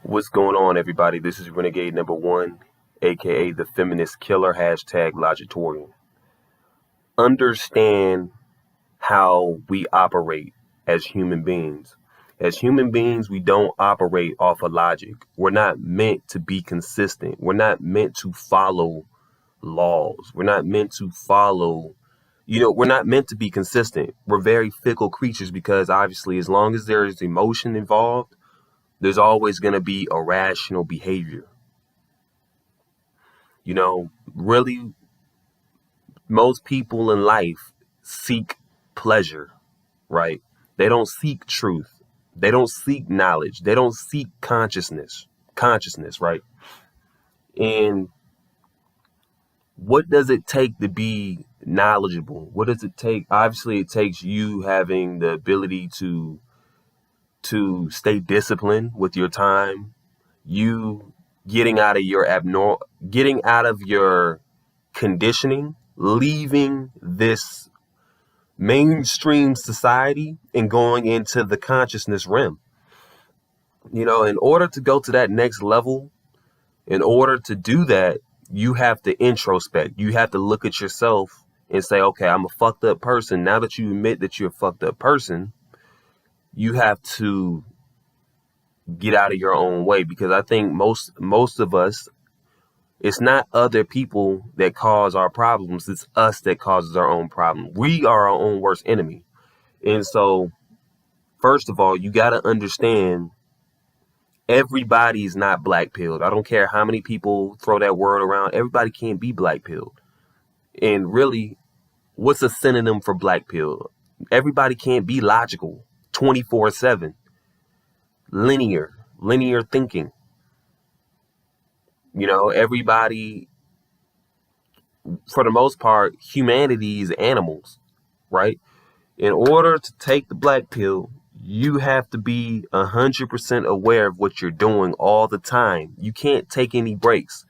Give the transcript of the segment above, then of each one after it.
What's going on, everybody? This is Renegade number one, aka the feminist killer, hashtag Logitorian. Understand how we operate as human beings. As human beings, we don't operate off of logic. We're not meant to be consistent. We're not meant to follow laws. We're not meant to follow, we're not meant to be consistent. We're very fickle creatures because obviously, as long as there is emotion involved, there's always going to be irrational behavior. Really, most people in life seek pleasure, right? They don't seek truth. They don't seek knowledge. They don't seek consciousness, right? And what does it take to be knowledgeable? What does it take? Obviously, it takes you having the ability to stay disciplined with your time, you getting out of your conditioning, leaving this mainstream society and going into the consciousness realm. In order to go to that next level, in order to do that, you have to introspect. You have to look at yourself and say, okay, I'm a fucked up person. Now that you admit that you're a fucked up person, you have to get out of your own way, because I think most of us, it's not other people that cause our problems. It's us that causes our own problem. We are our own worst enemy. And so, first of all, you got to understand everybody's not black pilled. I don't care how many people throw that word around. Everybody can't be black pilled. And really, what's a synonym for black pilled? Everybody can't be logical 24/7. Linear thinking. Everybody, for the most part, humanity is animals, right? In order to take the black pill, you have to be 100% aware of what you're doing all the time. You can't take any breaks,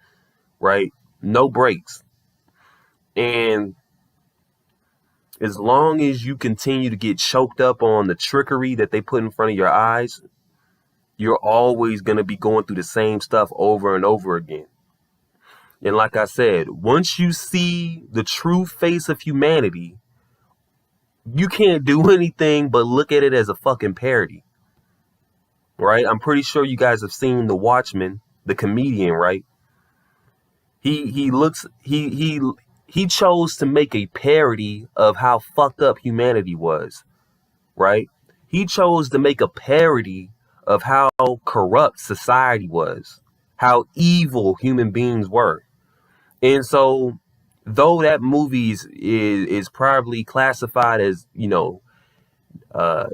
right? No breaks. And as long as you continue to get choked up on the trickery that they put in front of your eyes, you're always going to be going through the same stuff over and over again. And like I said, once you see the true face of humanity, you can't do anything but look at it as a fucking parody, right? I'm pretty sure you guys have seen The Watchmen, the comedian, right? He chose to make a parody of how fucked up humanity was, right? He chose to make a parody of how corrupt society was, how evil human beings were. And so, though that movie is probably classified as, a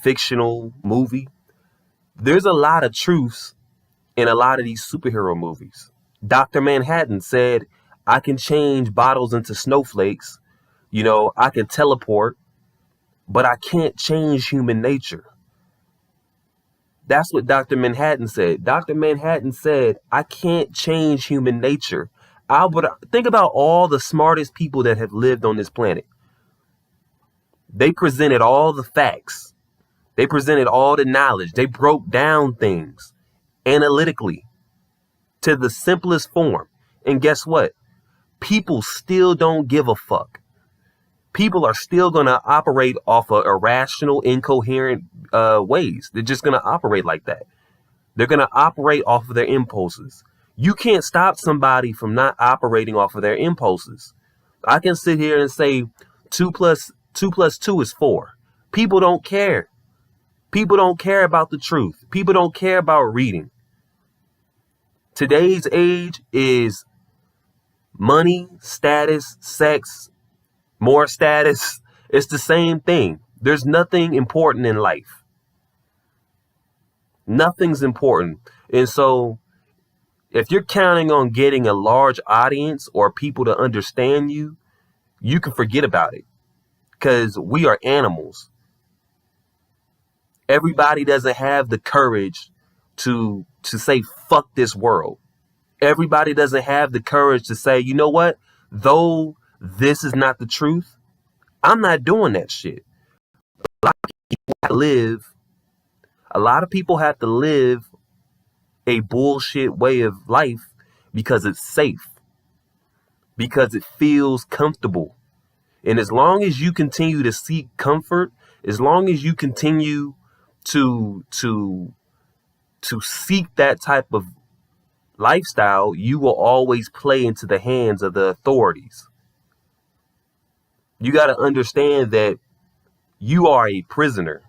fictional movie, there's a lot of truths in a lot of these superhero movies. Dr. Manhattan said, I can change bottles into snowflakes, I can teleport, but I can't change human nature. That's what Dr. Manhattan said. Dr. Manhattan said, I can't change human nature. But think about all the smartest people that have lived on this planet. They presented all the facts. They presented all the knowledge. They broke down things analytically to the simplest form. And guess what? People still don't give a fuck. People are still going to operate off of irrational, incoherent ways. They're just going to operate like that. They're going to operate off of their impulses. You can't stop somebody from not operating off of their impulses. I can sit here and say 2 plus 2 is 4. People don't care. People don't care about the truth. People don't care about reading. Today's age is money, status, sex, more status. It's the same thing. There's nothing important in life. Nothing's important. And so if you're counting on getting a large audience or people to understand you, you can forget about it, because we are animals. Everybody doesn't have the courage to say, fuck this world. Everybody doesn't have the courage to say, you know what? Though this is not the truth, I'm not doing that shit. A lot of people have to live a bullshit way of life because it's safe, because it feels comfortable. And as long as you continue to seek comfort, as long as you continue to to to seek that type of lifestyle, you will always play into the hands of the authorities. You got to understand that you are a prisoner.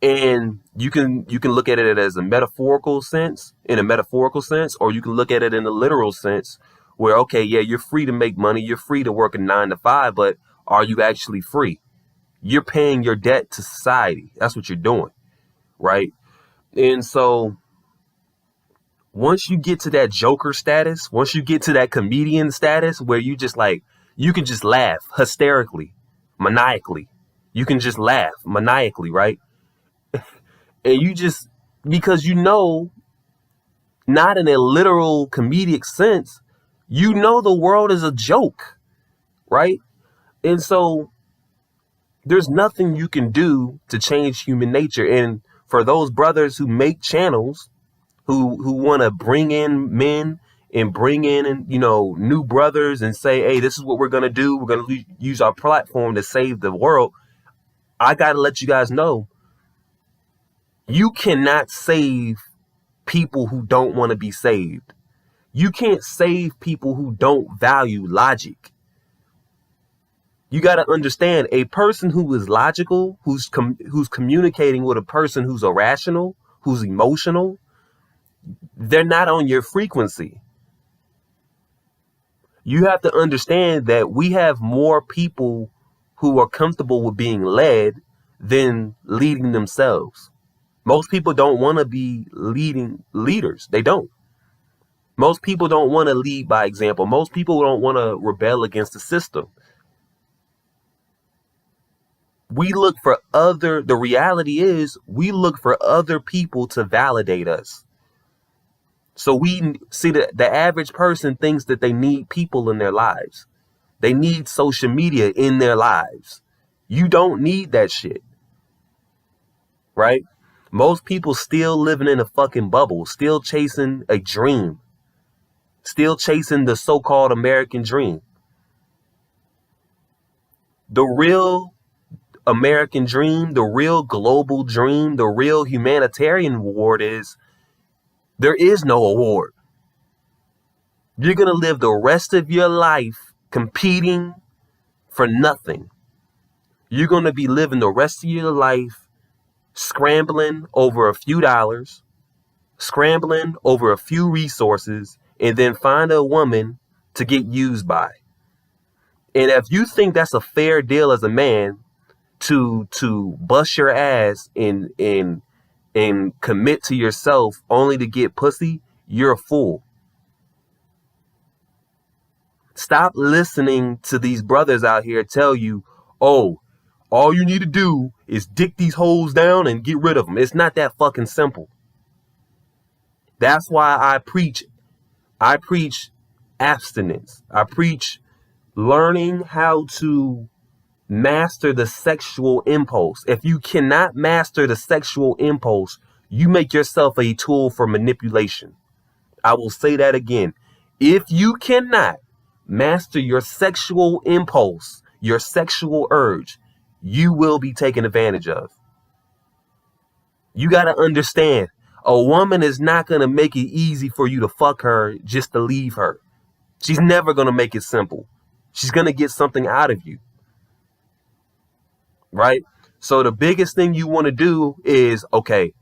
And you can look at it as a metaphorical sense, in a metaphorical sense, or you can look at it in a literal sense where, okay, yeah, you're free to make money, you're free to work a 9 to 5, but are you actually free? You're paying your debt to society. That's what you're doing, right? And so once you get to that joker status, once you get to that comedian status where you just like, you can just laugh hysterically, maniacally. You can just laugh maniacally, right? And you just, because you know, not in a literal comedic sense, you know the world is a joke, right? And so there's nothing you can do to change human nature. And for those brothers who make channels, who want to bring in men and bring in, new brothers and say, hey, this is what we're going to do. We're going to use our platform to save the world. I got to let you guys know, you cannot save people who don't want to be saved. You can't save people who don't value logic. You got to understand, a person who is logical, who's communicating with a person who's irrational, who's emotional, they're not on your frequency. You have to understand that we have more people who are comfortable with being led than leading themselves. Most people don't want to be leaders. They don't. Most people don't want to lead by example. Most people don't want to rebel against the system. The reality is we look for other people to validate us. So we see that the average person thinks that they need people in their lives. They need social media in their lives. You don't need that shit. Right? Most people still living in a fucking bubble, still chasing a dream, still chasing the so-called American dream. The real American dream, the real global dream, the real humanitarian award is, there is no award. You're going to live the rest of your life competing for nothing. You're going to be living the rest of your life scrambling over a few dollars, scrambling over a few resources, and then find a woman to get used by. And if you think that's a fair deal as a man to bust your ass and commit to yourself only to get pussy, you're a fool. Stop listening to these brothers out here tell you, oh, all you need to do is dick these hoes down and get rid of them. It's not that fucking simple. That's why I preach abstinence. I preach learning how to master the sexual impulse. If you cannot master the sexual impulse, you make yourself a tool for manipulation. I will say that again. If you cannot master your sexual impulse, your sexual urge, you will be taken advantage of. You got to understand, a woman is not going to make it easy for you to fuck her just to leave her. She's never going to make it simple. She's going to get something out of you. Right? So the biggest thing you want to do is, okay,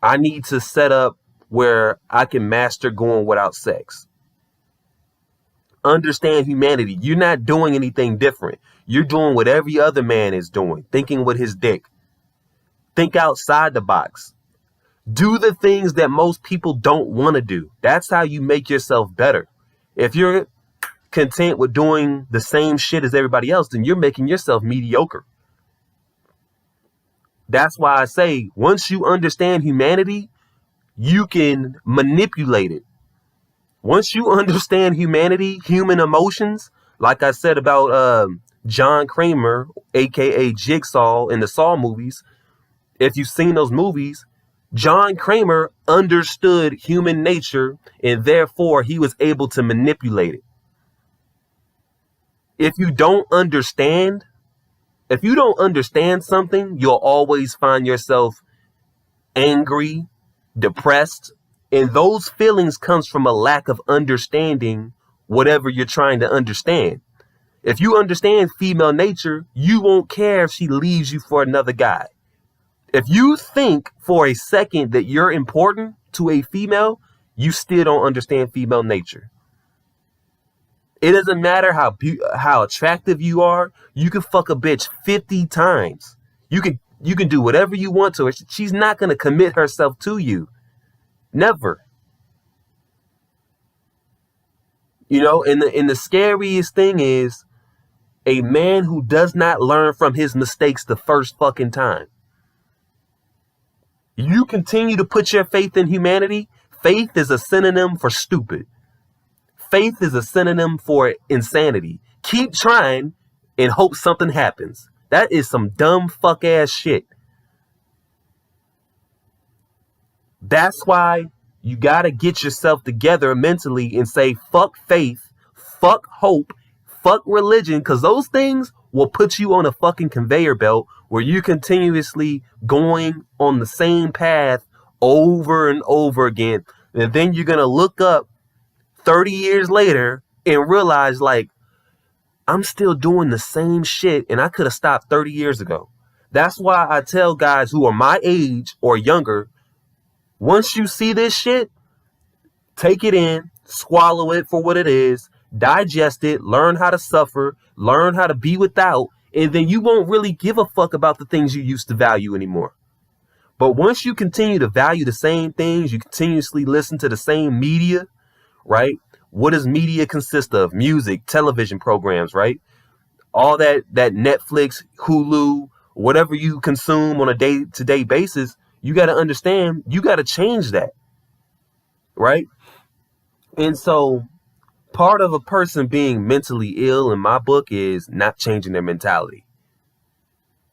I need to set up where I can master going without sex. Understand humanity. You're not doing anything different. You're doing what every other man is doing, thinking with his dick. Think outside the box. Do the things that most people don't want to do. That's how you make yourself better. If you're content with doing the same shit as everybody else, then you're making yourself mediocre. That's why I say, once you understand humanity, you can manipulate it. Once you understand humanity, human emotions, like I said about John Kramer, aka Jigsaw in the Saw movies, if you've seen those movies, John Kramer understood human nature, and therefore he was able to manipulate it. If you don't understand, if you don't understand something, you'll always find yourself angry, depressed, and those feelings comes from a lack of understanding whatever you're trying to understand. If you understand female nature, you won't care if she leaves you for another guy. If you think for a second that you're important to a female, you still don't understand female nature. It doesn't matter how attractive you are. You can fuck a bitch 50 times. You can do whatever you want to her. She's not going to commit herself to you. Never. You know, and the scariest thing is a man who does not learn from his mistakes the first fucking time. You continue to put your faith in humanity. Faith is a synonym for stupid. Faith is a synonym for insanity. Keep trying and hope something happens. That is some dumb fuck ass shit. That's why you gotta get yourself together mentally and say fuck faith, fuck hope, fuck religion, because those things will put you on a fucking conveyor belt where you're continuously going on the same path over and over again. And then you're gonna look up 30 years later and realize, like, I'm still doing the same shit and I could have stopped 30 years ago. That's why I tell guys who are my age or younger, once you see this shit, take it in, swallow it for what it is, digest it, learn how to suffer, learn how to be without, and then you won't really give a fuck about the things you used to value anymore. But once you continue to value the same things, you continuously listen to the same media, right? What does media consist of? Music, television programs, right? All that Netflix, Hulu, whatever you consume on a day-to-day basis, you got to understand, you got to change that, right? And so part of a person being mentally ill in my book is not changing their mentality,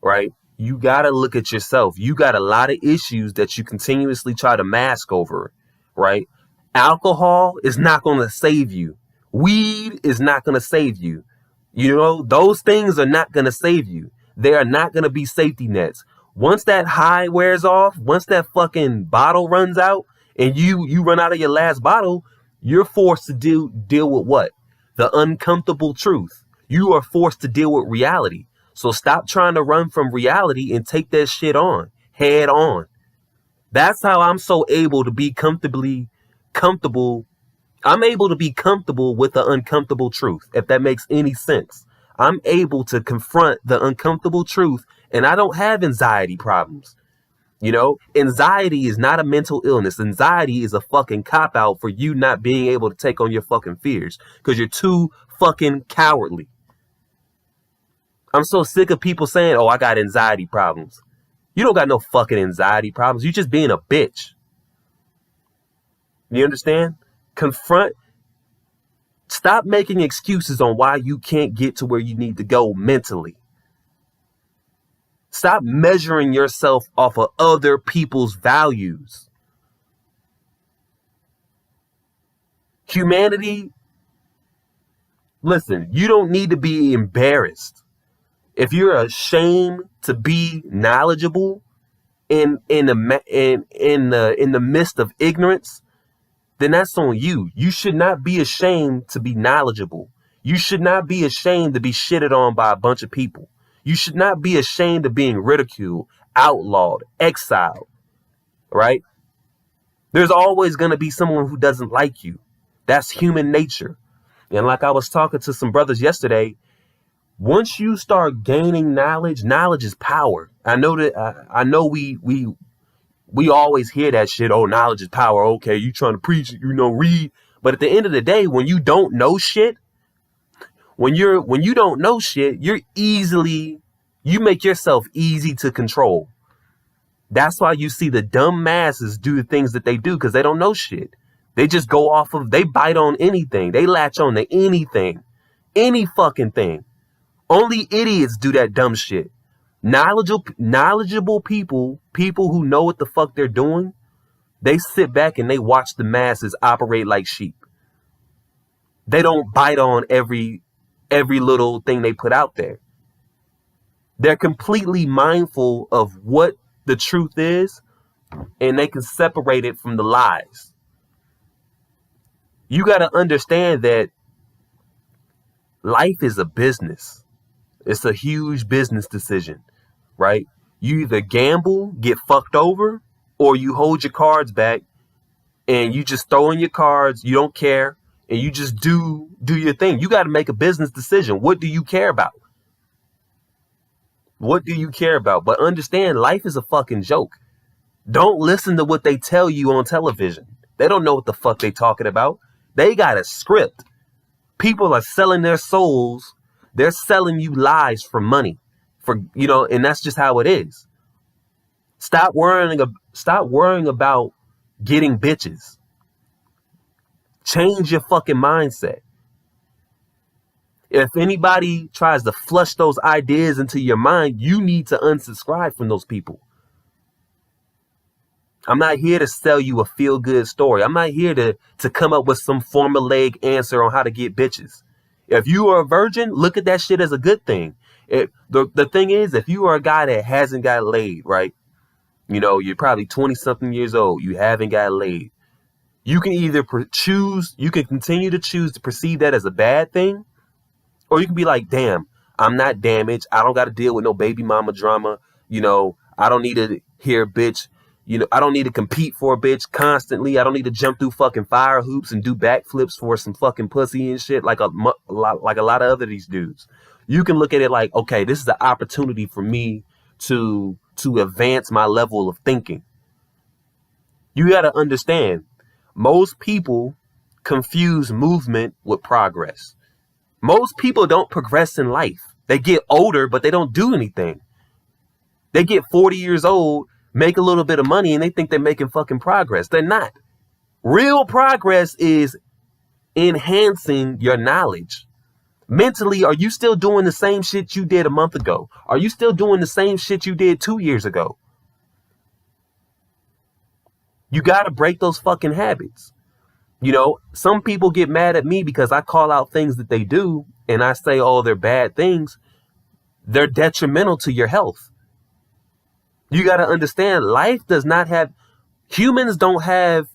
right? You got to look at yourself. You got a lot of issues that you continuously try to mask over, right? Alcohol is not going to save you. Weed is not going to save you. You know, those things are not going to save you. They are not going to be safety nets. Once that high wears off, once that fucking bottle runs out and you run out of your last bottle, you're forced to deal with what? The uncomfortable truth. You are forced to deal with reality. So stop trying to run from reality and take that shit on, head on. That's how I'm so able to be comfortable. I'm able to be comfortable with the uncomfortable truth, if that makes any sense. I'm able to confront the uncomfortable truth, and I don't have anxiety problems. You know, anxiety is not a mental illness. Anxiety is a fucking cop-out for you not being able to take on your fucking fears because you're too fucking cowardly. I'm so sick of people saying, oh, I got anxiety problems. You don't got no fucking anxiety problems. You just being a bitch. You understand? Confront. Stop making excuses on why you can't get to where you need to go mentally. Stop measuring yourself off of other people's values. Humanity, listen, you don't need to be embarrassed. If you're ashamed to be knowledgeable in the midst of ignorance, then that's on you. You should not be ashamed to be knowledgeable. You should not be ashamed to be shitted on by a bunch of people. You should not be ashamed of being ridiculed, outlawed, exiled, right? There's always going to be someone who doesn't like you. That's human nature. And like I was talking to some brothers yesterday, once you start gaining knowledge, knowledge is power. I know we always hear that shit. Oh, knowledge is power. Okay, you trying to preach, read. But at the end of the day, when you don't know shit, when you don't know shit, you make yourself easy to control. That's why you see the dumb masses do the things that they do, because they don't know shit. They just go off of, they bite on anything. They latch on to anything, any fucking thing. Only idiots do that dumb shit. Knowledgeable people, people who know what the fuck they're doing, they sit back and they watch the masses operate like sheep. They don't bite on every little thing they put out there. They're completely mindful of what the truth is, and they can separate it from the lies. You got to understand that life is a business. It's a huge business decision, right? You either gamble, get fucked over, or you hold your cards back and you just throw in your cards. You don't care, and you just do your thing. You got to make a business decision. What do you care about? What do you care about? But understand, life is a fucking joke. Don't listen to what they tell you on television. They don't know what the fuck they talking about. They got a script. People are selling their souls. They're selling you lies for money, and that's just how it is. Stop worrying about getting bitches. Change your fucking mindset. If anybody tries to flush those ideas into your mind, you need to unsubscribe from those people. I'm not here to sell you a feel-good story. I'm not here to come up with some formulaic answer on how to get bitches. If you are a virgin, look at that shit as a good thing. The thing is, if you are a guy that hasn't got laid, right? You're probably 20-something years old. You haven't got laid. You can either you can continue to choose to perceive that as a bad thing, or you can be like, damn, I'm not damaged. I don't got to deal with no baby mama drama. I don't need to hear bitch. I don't need to compete for a bitch constantly. I don't need to jump through fucking fire hoops and do backflips for some fucking pussy and shit like a lot of other these dudes. You can look at it like, okay, this is an opportunity for me to advance my level of thinking. You got to understand, most people confuse movement with progress. Most people don't progress in life. They get older, but they don't do anything. They get 40 years old, make a little bit of money, and they think they're making fucking progress. They're not. Real progress is enhancing your knowledge. Mentally, are you still doing the same shit you did a month ago? Are you still doing the same shit you did 2 years ago? You got to break those fucking habits. Some people get mad at me because I call out things that they do and I say, oh, they're bad things. They're detrimental to your health. You got to understand, humans don't have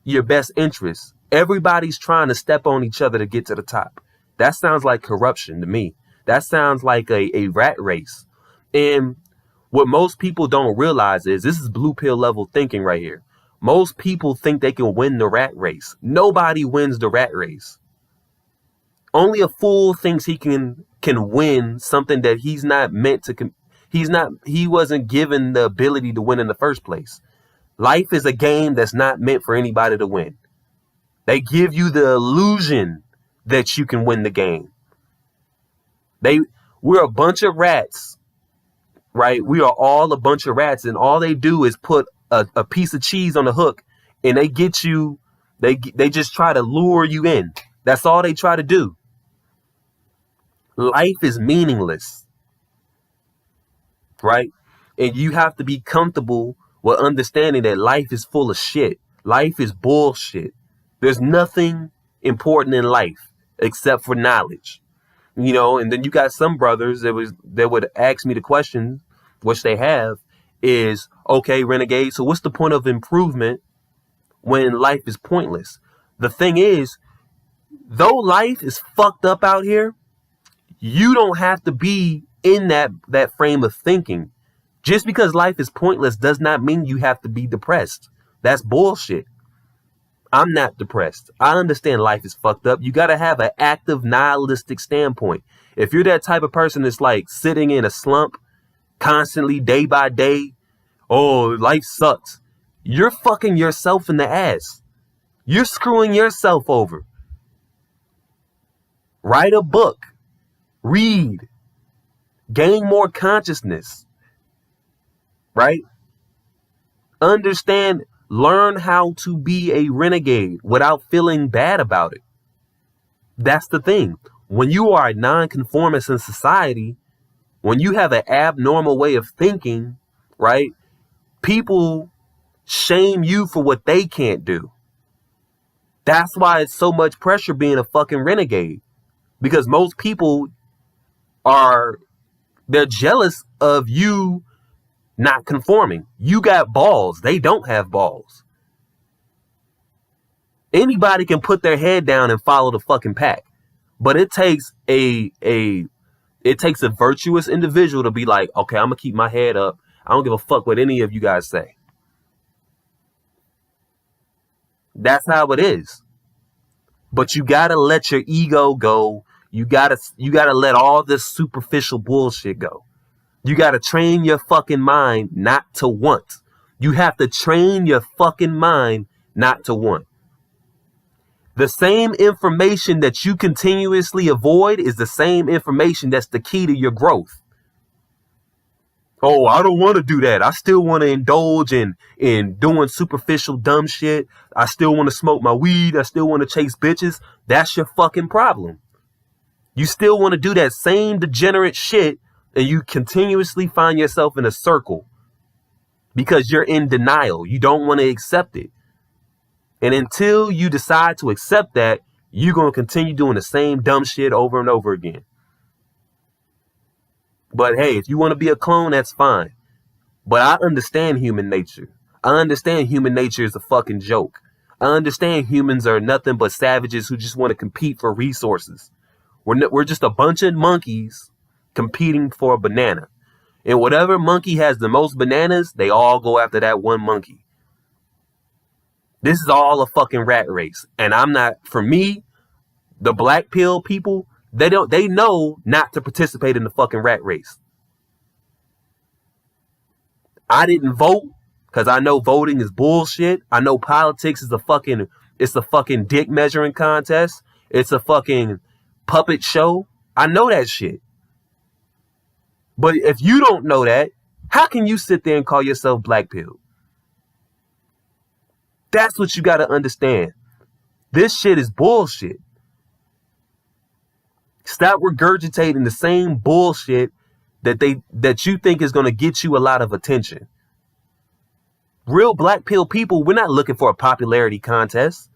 your best interests. Everybody's trying to step on each other to get to the top. That sounds like corruption to me. That sounds like a rat race. And what most people don't realize is this is blue pill level thinking right here. Most people think they can win the rat race. Nobody wins the rat race. Only a fool thinks he can win something that he's not meant to. He wasn't given the ability to win in the first place. Life is a game that's not meant for anybody to win. They give you the illusion that you can win the game. We're a bunch of rats, right? We are all a bunch of rats, and all they do is put a piece of cheese on the hook, and they get you. They just try to lure you in. That's all they try to do. Life is meaningless, right? And you have to be comfortable with understanding that life is full of shit. Life is bullshit. There's nothing important in life except for knowledge, and then you got some brothers that would ask me the question, which they have, is, okay, Renegade, so what's the point of improvement when life is pointless? The thing is, though life is fucked up out here, you don't have to be in that frame of thinking. Just because life is pointless does not mean you have to be depressed. That's bullshit. I'm not depressed. I understand life is fucked up. You got to have an active, nihilistic standpoint. If you're that type of person that's like sitting in a slump constantly, day by day, oh, life sucks, you're fucking yourself in the ass. You're screwing yourself over. Write a book. Read. Gain more consciousness. Right? Understand. Learn how to be a renegade without feeling bad about it. That's the thing. When you are a nonconformist in society, When you have an abnormal way of thinking, right, people shame you for what they can't do. That's why it's so much pressure being a fucking renegade. Because most people they're jealous of you not conforming. You got balls. They don't have balls. Anybody can put their head down and follow the fucking pack. But it takes a virtuous individual to be like, okay, I'm gonna keep my head up. I don't give a fuck what any of you guys say. That's how it is. But you gotta let your ego go. You gotta let all this superficial bullshit go. You gotta train your fucking mind not to want. You have to train your fucking mind not to want. The same information that you continuously avoid is the same information that's the key to your growth. Oh, I don't want to do that. I still want to indulge in doing superficial dumb shit. I still want to smoke my weed. I still want to chase bitches. That's your fucking problem. You still want to do that same degenerate shit, and you continuously find yourself in a circle because you're in denial. You don't want to accept it. And until you decide to accept that, you're going to continue doing the same dumb shit over and over again. But hey, if you want to be a clone, that's fine. But I understand human nature. I understand human nature is a fucking joke. I understand humans are nothing but savages who just want to compete for resources. We're just a bunch of monkeys competing for a banana. And whatever monkey has the most bananas, they all go after that one monkey. This is all a fucking rat race. And for me, the black pill people, they know not to participate in the fucking rat race. I didn't vote because I know voting is bullshit. I know politics is it's a fucking dick measuring contest. It's a fucking puppet show. I know that shit. But if you don't know that, how can you sit there and call yourself black pill? That's what you got to understand. This shit is bullshit. Stop regurgitating the same bullshit that you think is going to get you a lot of attention. Real black pill people, we're not looking for a popularity contest.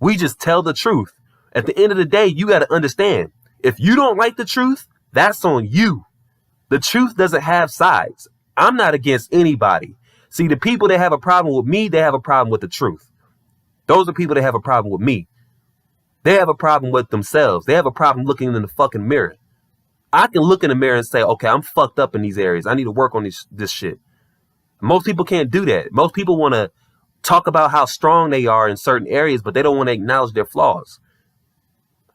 We just tell the truth. At the end of the day, you got to understand, if you don't like the truth, that's on you. The truth doesn't have sides. I'm not against anybody. See, the people that have a problem with me, they have a problem with the truth. Those are people that have a problem with me. They have a problem with themselves. They have a problem looking in the fucking mirror. I can look in the mirror and say, okay, I'm fucked up in these areas. I need to work on this shit. Most people can't do that. Most people want to talk about how strong they are in certain areas, but they don't want to acknowledge their flaws.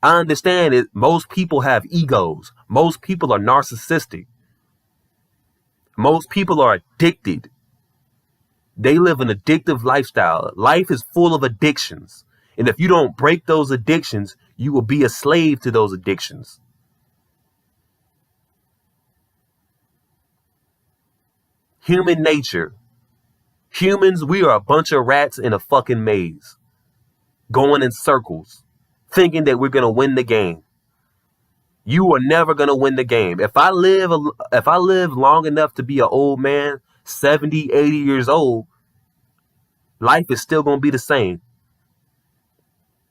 I understand it. Most people have egos. Most people are narcissistic. Most people are addicted. They live an addictive lifestyle. Life is full of addictions. And if you don't break those addictions, you will be a slave to those addictions. Human nature. Humans, we are a bunch of rats in a fucking maze, going in circles, thinking that we're going to win the game. You are never going to win the game. If I live long enough to be an old man, 70, 80 years old, life is still going to be the same.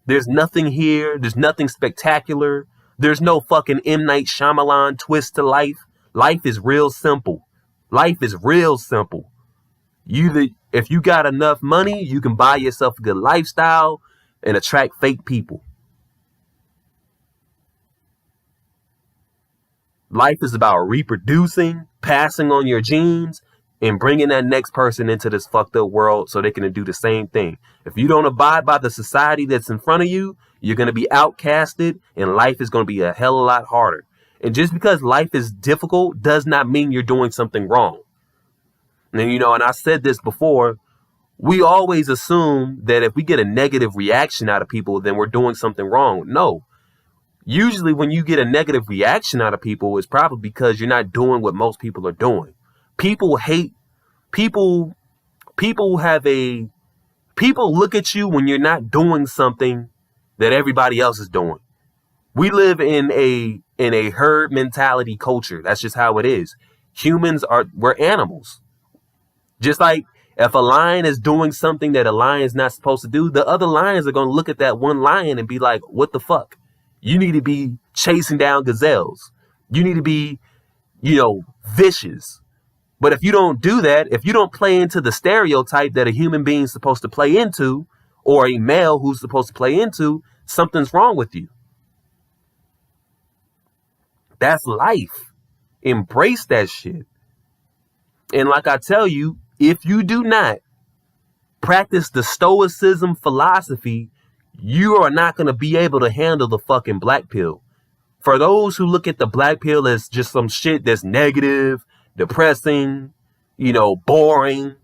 There's nothing here. There's nothing spectacular. There's no fucking M. Night Shyamalan twist to life. Life is real simple. Life is real simple. If you got enough money, you can buy yourself a good lifestyle and attract fake people. Life is about reproducing, passing on your genes, and bringing that next person into this fucked up world so they can do the same thing. If you don't abide by the society that's in front of you, you're going to be outcasted, and life is going to be a hell of a lot harder. And just because life is difficult does not mean you're doing something wrong. And and I said this before, we always assume that if we get a negative reaction out of people, then we're doing something wrong. No. Usually when you get a negative reaction out of people, it's probably because you're not doing what most people are doing. People look at you when you're not doing something that everybody else is doing. We live in a herd mentality culture. That's just how it is. We're animals. Just like if a lion is doing something that a lion's not supposed to do, the other lions are going to look at that one lion and be like, what the fuck? You need to be chasing down gazelles. You need to be, vicious. But if you don't do that, if you don't play into the stereotype that a human being is supposed to play into, or a male who's supposed to play into, something's wrong with you. That's life. Embrace that shit. And like I tell you, if you do not practice the stoicism philosophy, you are not going to be able to handle the fucking black pill. For those who look at the black pill as just some shit that's negative, depressing, boring,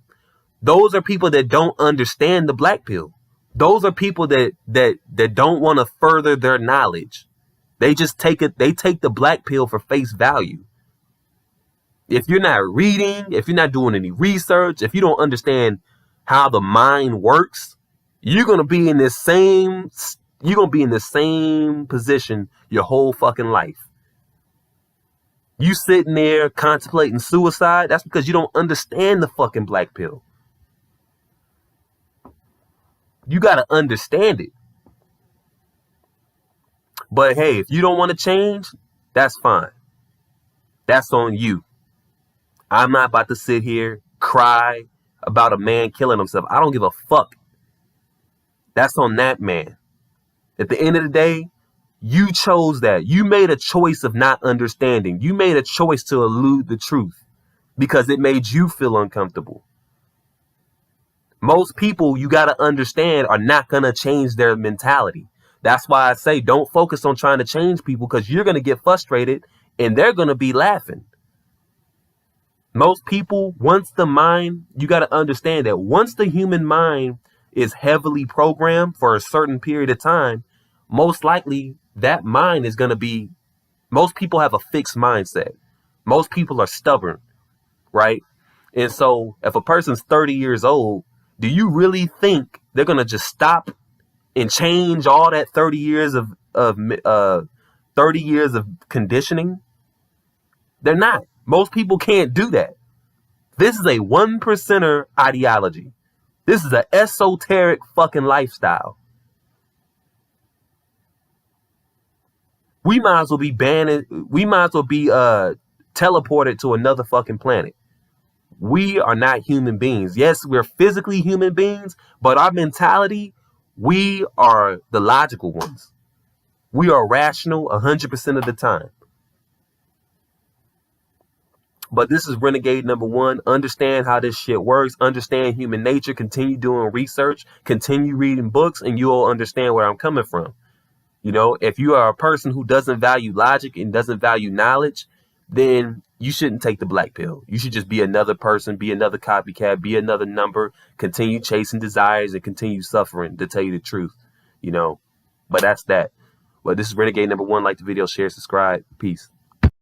those are people that don't understand the black pill. Those are people that don't want to further their knowledge. They just take the black pill for face value. If you're not reading, if you're not doing any research, if you don't understand how the mind works, you're going to be in the same position your whole fucking life. You sitting there contemplating suicide, that's because you don't understand the fucking black pill. You got to understand it. But hey, if you don't want to change, that's fine. That's on you. I'm not about to sit here, cry about a man killing himself. I don't give a fuck. That's on that man. At the end of the day, you chose that. You made a choice of not understanding. You made a choice to elude the truth because it made you feel uncomfortable. Most people, you got to understand, are not going to change their mentality. That's why I say don't focus on trying to change people, because you're going to get frustrated and they're going to be laughing. Most people, you got to understand that once the human mind is heavily programmed for a certain period of time, most likely that mind is going to be, most people have a fixed mindset. Most people are stubborn, right? And so if a person's 30 years old, do you really think they're going to just stop and change all that 30 years of conditioning? They're not. Most people can't do that. This is a 1%er ideology. This is an esoteric fucking lifestyle. We might as well be teleported to another fucking planet. We are not human beings. Yes, we're physically human beings, but our mentality, we are the logical ones. We are rational 100% of the time. But this is Renegade number 1. Understand how this shit works. Understand human nature. Continue doing research. Continue reading books, and you'll understand where I'm coming from. If you are a person who doesn't value logic and doesn't value knowledge, then you shouldn't take the black pill. You should just be another person, be another copycat, be another number, continue chasing desires and continue suffering, to tell you the truth. But that's that. But this is Renegade number 1. Like the video, share, subscribe. Peace.